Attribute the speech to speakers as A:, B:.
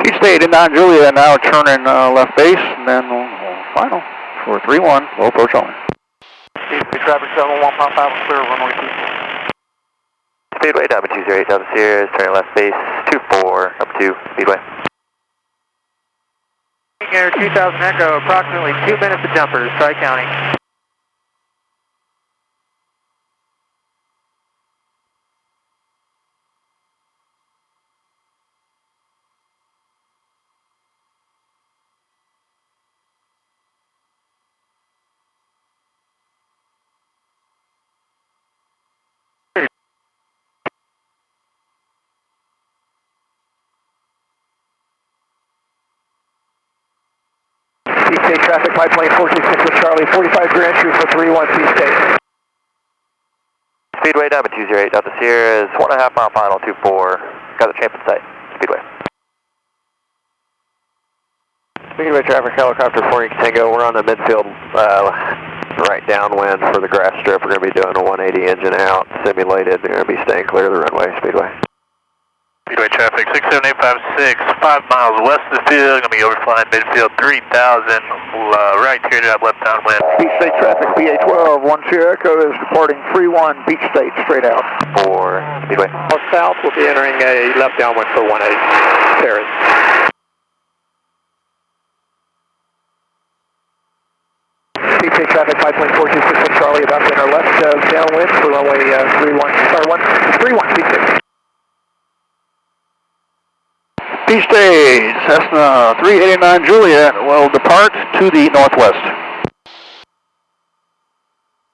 A: Beach State 89 Julia now turning left base, and then final for 3-1, low approach only.
B: Traffic 71, pop out, clear, runway 2.
C: Speedway, Diamond 208, Delta Sierra, turning left base, 24, up 2, Speedway.
B: Air 2000 Echo, approximately 2 minutes of jumpers, Tri-County.
D: P-State traffic, 5.426 with Charlie, 45 clear entry for 3-1 P-State.
C: Speedway, Diamond 208, Delta Sierra is 1.5 mile final, 24, got the champ in sight, Speedway. Speedway traffic, helicopter 4 Tango, we're on the midfield, right downwind for the grass strip. We're going to be doing a 180 engine out, simulated, we're going to be staying clear of the runway, Speedway.
E: Speedway traffic 67856, 5 miles west of the field, going to be overflying midfield 3000, right teardrop left downwind.
D: Beach State traffic, PA12, 1 Sierra Echo is departing 3-1 Beach State, straight out.
C: 4, Speedway.
B: North south, we'll be entering a left downwind for 18, Terrace.
D: Beach State traffic, 5.426 with Charlie, about to enter left downwind for runway 31, Beach State.
A: Beach State, Cessna 389 Juliet will depart to the northwest.